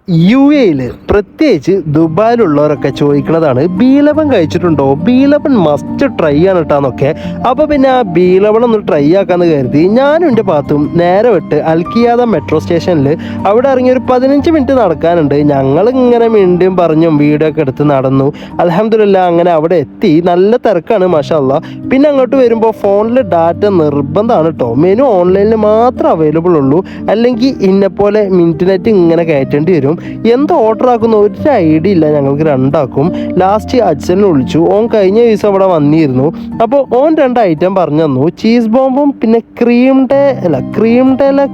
UAE പ്രത്യേകിച്ച് ദുബായിലുള്ളവരൊക്കെ ചോദിക്കുന്നതാണ് ബീലബൺ കഴിച്ചിട്ടുണ്ടോ, ബീലബൺ മസ്റ്റ് ട്രൈ ആണ് കേട്ടാന്നൊക്കെ. അപ്പോൾ പിന്നെ ആ ബീലബൺ ഒന്ന് ട്രൈ ആക്കാന്ന് കരുതി ഞാനും എൻ്റെ പാത്തും നേരെ വിട്ട് അൽക്കിയാദ മെട്രോ സ്റ്റേഷനിൽ അവിടെ ഇറങ്ങി ഒരു 15 മിനിറ്റ് നടക്കാനുണ്ട്. ഞങ്ങൾ ഇങ്ങനെ മിണ്ടിയും പറഞ്ഞും വീഡിയോ ഒക്കെ എടുത്ത് നടന്നു. അൽഹംദുലില്ലാ അങ്ങനെ അവിടെ എത്തി. നല്ല തിരക്കാണ് മാഷാ അല്ലാ. പിന്നെ അങ്ങോട്ട് വരുമ്പോൾ ഫോണിൽ ഡാറ്റ നിർബന്ധമാണ് കേട്ടോ. മെനു ഓൺലൈനിൽ മാത്രം അവൈലബിൾ ഉള്ളൂ, അല്ലെങ്കിൽ ഇന്നെപ്പോലെ മിനിറ്റ് ഇങ്ങനെ കയറ്റേണ്ടി വരും. എന്ത് ഓർഡർ ആക്കുന്ന ഒരു ഐഡിയ ഇല്ല ഞങ്ങൾക്ക് രണ്ടാക്കും. ലാസ്റ്റ് അച്ഛനെ വിളിച്ചു. ഓൻ കഴിഞ്ഞ ദിവസം അവിടെ വന്നിരുന്നു. അപ്പോൾ ഓൻ 2 ഐറ്റം പറഞ്ഞു തന്നു, ചീസ് ബോംബും പിന്നെ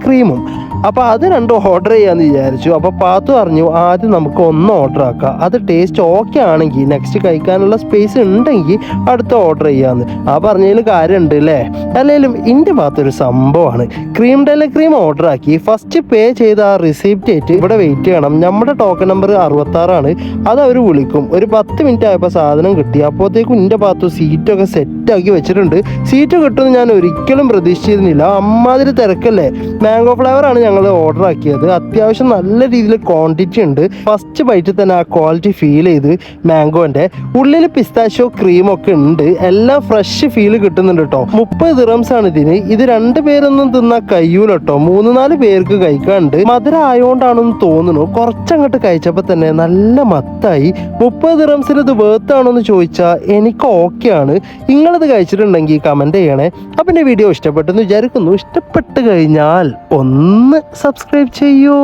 ക്രീമും. അപ്പോൾ അത് 2 ഓർഡർ ചെയ്യാമെന്ന് വിചാരിച്ചു. അപ്പോൾ പാത്തു പറഞ്ഞു ആദ്യം നമുക്ക് 1 ഓർഡർ ആക്കാം, അത് ടേസ്റ്റ് ഓക്കെ ആണെങ്കിൽ നെക്സ്റ്റ് കഴിക്കാനുള്ള സ്പേസ് ഉണ്ടെങ്കിൽ അടുത്ത ഓർഡർ ചെയ്യാമെന്ന്. ആ പറഞ്ഞതിൽ കാര്യമുണ്ട് അല്ലേ? അല്ലെങ്കിലും എൻ്റെ ഭാഗത്തൊരു സംഭവമാണ്. ക്രീം ഓർഡർ ആക്കി ഫസ്റ്റ് പേ ചെയ്ത ആ റിസീപ്റ്റ് ആയിട്ട് ഇവിടെ വെയിറ്റ് ചെയ്യണം. നമ്മുടെ ടോക്കൺ നമ്പർ 66 അത് അവർ വിളിക്കും. ഒരു 10 മിനിറ്റ് ആയപ്പോൾ സാധനം കിട്ടി. അപ്പോഴത്തേക്കും എൻ്റെ ഭാഗത്ത് സീറ്റൊക്കെ സെറ്റാക്കി വെച്ചിട്ടുണ്ട്. സീറ്റ് കിട്ടുമെന്ന് ഞാൻ ഒരിക്കലും പ്രതീക്ഷിച്ചിരുന്നില്ല. അമ്മാതിരി തിരക്കല്ലേ. മാംഗോ ഫ്ലേവർ ആണ് ഞങ്ങൾ ഓർഡർ ആക്കിയത്. അത്യാവശ്യം നല്ല രീതിയിൽ ക്വാണ്ടിറ്റി ഉണ്ട്. ഫസ്റ്റ് ബൈറ്റിൽ തന്നെ ആ ക്വാളിറ്റി ഫീൽ ചെയ്ത്. മാംഗോൻ്റെ ഉള്ളിൽ പിസ്താഷ്യോ ക്രീമൊക്കെ ഉണ്ട്. എല്ലാം ഫ്രഷ് ഫീൽ കിട്ടുന്നുണ്ട് കേട്ടോ. 30 ദിറംസാണ് ഇതിന്. ഇത് 2 പേരൊന്നും തിന്നാൻ കഴിയൂല കേട്ടോ. 3-4 പേർക്ക് കഴിക്കാണ്ട്. മധുരം ആയതുകൊണ്ടാണെന്ന് തോന്നുന്നു. കുറച്ചങ്ങോട്ട് കഴിച്ചപ്പോൾ തന്നെ നല്ല മത്തായി. 30 ദിറംസിന് ഇത് വേർത്താണോ എന്ന് ചോദിച്ചാൽ എനിക്ക് ഓക്കെ ആണ്. നിങ്ങളിത് കഴിച്ചിട്ടുണ്ടെങ്കിൽ കമൻറ്റ് ചെയ്യണേ. അപ്പം എൻ്റെ വീഡിയോ ഇഷ്ടപ്പെട്ടെന്ന് വിചാരിക്കുന്നു. ഇഷ്ടപ്പെട്ട് കഴിഞ്ഞാൽ ഒന്ന് സബ്സ്ക്രൈബ് ചെയ്യൂ.